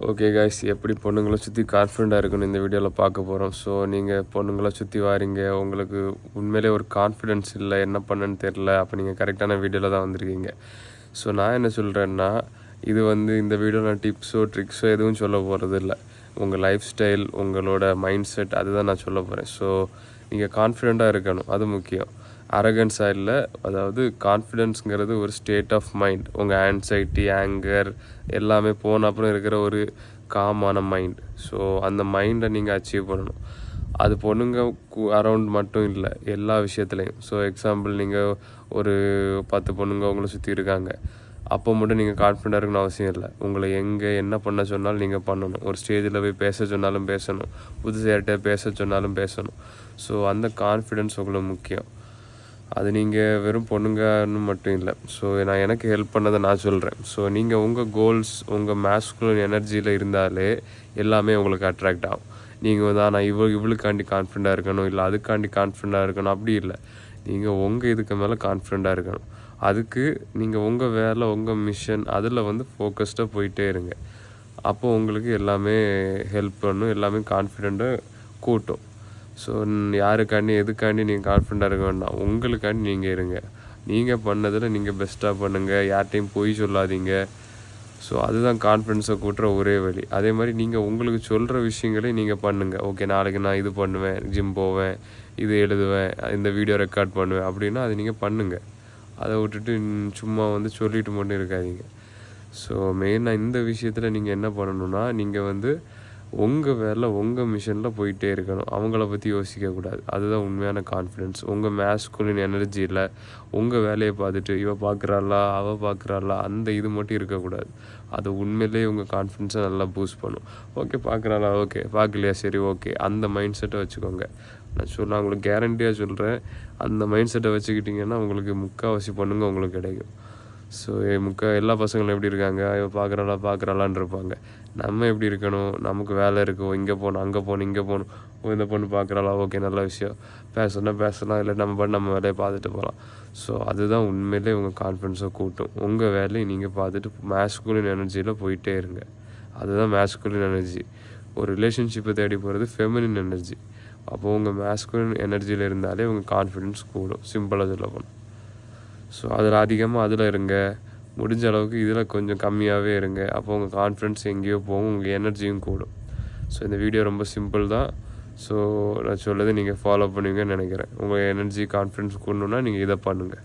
Okay guys, எப்படி பொண்ணுங்களை சுற்றி கான்ஃபிடெண்ட்டாக இருக்குன்னு இந்த வீடியோவில் பார்க்க போகிறோம். ஸோ நீங்கள் பொண்ணுங்களை சுற்றி வாரீங்க, உங்களுக்கு உண்மையிலே ஒரு கான்ஃபிடென்ஸ் இல்லை, என்ன பண்ணுன்னு தெரில, அப்போ நீங்கள் கரெக்டான வீடியோவில் தான் வந்திருக்கீங்க. ஸோ நான் என்ன சொல்கிறேன்னா, இது இந்த வீடியோ நான் டிப்ஸோ ட்ரிக்ஸோ எதுவும் சொல்ல போகிறது இல்லை. உங்கள் லைஃப் ஸ்டைல், உங்களோட மைண்ட் செட், அதுதான் நான் சொல்ல போகிறேன். ஸோ நீங்கள் கான்ஃபிடெண்ட்டாக இருக்கணும், அது முக்கியம். அரகன்ஸாக இல்லை, அதாவது கான்ஃபிடென்ஸுங்கிறது ஒரு ஸ்டேட் ஆஃப் மைண்ட். உங்கள் ஆன்சைட்டி, ஆங்கர் எல்லாமே போன அப்புறம் இருக்கிற ஒரு காமான மைண்ட். ஸோ அந்த மைண்டை நீங்கள் அச்சீவ் பண்ணணும். அது பொண்ணுங்க அரவுண்ட் மட்டும் இல்லை, எல்லா விஷயத்துலையும். ஸோ எக்ஸாம்பிள், நீங்கள் ஒரு 10 பொண்ணுங்க உங்களை சுற்றி இருக்காங்க, அப்போ மட்டும் நீங்கள் கான்ஃபிடெண்ட்டாக இருக்கணும்னு அவசியம் இல்லை. உங்களை எங்கே என்ன பண்ண சொன்னாலும் நீங்கள் பண்ணணும். ஒரு ஸ்டேஜில் போய் பேச சொன்னாலும் பேசணும், புதுசு யார்கிட்ட பேச சொன்னாலும் பேசணும். ஸோ அந்த கான்ஃபிடென்ஸ் உங்களுக்கு முக்கியம். அது நீங்கள் வெறும் பொண்ணுங்கன்னு மட்டும் இல்லை. ஸோ நான் எனக்கு ஹெல்ப் பண்ணதை நான் சொல்கிறேன். ஸோ நீங்கள் உங்கள் கோல்ஸ், உங்கள் மேஸ்குலர் எனர்ஜியில் இருந்தாலே எல்லாமே உங்களுக்கு அட்ராக்ட் ஆகும். நீங்கள் நான் இவளுக்காண்டி கான்ஃபிடெண்ட்டாக இருக்கணும், இல்லை அதுக்காண்டி கான்ஃபிடெண்ட்டாக இருக்கணும், அப்படி இல்லை. நீங்கள் உங்கள் இதுக்கு மேலே கான்ஃபிடெண்ட்டாக இருக்கணும். அதுக்கு நீங்கள் உங்கள் வேலை, உங்கள் மிஷன், அதில் ஃபோக்கஸ்டாக போயிட்டே இருங்க. அப்போது உங்களுக்கு எல்லாமே ஹெல்ப் பண்ணும், எல்லாமே கான்ஃபிடெண்ட்டை கூட்டும். ஸோ யாருக்காண்டி எதுக்காண்டி நீங்கள் கான்ஃபிடெண்ட்டாக இருக்க வேண்டாம், உங்களுக்காண்டி நீங்கள் இருங்க. நீங்கள் பண்ணதில் நீங்கள் பெஸ்ட்டாக பண்ணுங்கள், யார்கிட்டையும் பொய் சொல்லாதீங்க. ஸோ அதுதான் கான்ஃபிடென்ஸை கூட்டுற ஒரே வழி. அதே மாதிரி நீங்கள் உங்களுக்கு சொல்கிற விஷயங்களே நீங்கள் பண்ணுங்கள். ஓகே, நாளைக்கு நான் இது பண்ணுவேன், ஜிம் போவேன், இது எழுதுவேன், இந்த வீடியோ ரெக்கார்ட் பண்ணுவேன் அப்படின்னா அது நீங்கள் பண்ணுங்கள். அதை விட்டுட்டு சும்மா சொல்லிட்டு மட்டும் இருக்காதீங்க. ஸோ மெயினாக இந்த விஷயத்தில் நீங்கள் என்ன பண்ணணுன்னா, நீங்கள் உங்கள் வேலை, உங்கள் மிஷனில் போயிட்டே இருக்கணும். அவங்கள பற்றி யோசிக்கக்கூடாது. அதுதான் உண்மையான கான்ஃபிடென்ஸ். உங்கள் மேஸ்குலின் எனர்ஜியில் உங்கள் வேலையை பார்த்துட்டு இவ பார்க்குறாளா, அவள் பார்க்குறாளா, அந்த இது மட்டும் இருக்கக்கூடாது. அது உண்மையிலே உங்கள் கான்ஃபிடென்ஸை நல்லா பூஸ்ட் பண்ணும். ஓகே, பார்க்குறாளா, ஓகே, பார்க்கலையா, சரி, ஓகே, அந்த மைண்ட் செட்டை வச்சுக்கோங்க. நான் உங்களுக்கு கேரண்டியாக சொல்கிறேன், அந்த மைண்ட் செட்டை வச்சுக்கிட்டிங்கன்னா உங்களுக்கு முக்கால்வாசி பொண்ணுங்க உங்களுக்கு கிடைக்கும். ஸோ எல்லா பசங்களும் எப்படி இருக்காங்க, பார்க்குறாளான்னு இருப்பாங்க. நம்ம எப்படி இருக்கணும், நமக்கு வேலை இருக்கும், இங்கே போகணும், அங்கே போகணும், இங்கே போகணும், இந்த பொண்ணு பார்க்குறாளா, ஓகே, நல்ல விஷயம், பேசலாம், இல்லை நம்ம வேலையை பார்த்துட்டு போகலாம். ஸோ அதுதான் உண்மையிலே உங்கள் கான்ஃபிடென்ஸை கூட்டும். உங்கள் வேலையை நீங்கள் பார்த்துட்டு மேஸ்குலின் எனர்ஜியில் போயிட்டே இருங்க. அதுதான் மேஸ்குலின் எனர்ஜி. ஒரு ரிலேஷன்ஷிப்பை தேடி போகிறது ஃபெமினின் எனர்ஜி. அப்போது உங்கள் மேஸ்குலின் எனர்ஜியில் இருந்தாலே உங்கள் கான்ஃபிடென்ஸ் கூடும், சிம்பிளாக சொல்ல போகணும். ஸோ அதில் இருங்க. முடிஞ்ச அளவுக்கு இதில் கொஞ்சம் கம்மியாகவே இருங்க. அப்போ உங்கள் கான்ஃபிடென்ஸ் எங்கேயோ போகும், உங்கள் எனர்ஜியும் கூடும். ஸோ இந்த வீடியோ ரொம்ப சிம்பிள் தான். ஸோ நான் சொல்லதை நீங்கள் ஃபாலோ பண்ணுவீங்கன்னு நினைக்கிறேன். உங்கள் எனர்ஜி, கான்ஃபிடென்ஸ் கூடணுன்னா நீங்கள் இதை பண்ணுங்கள்.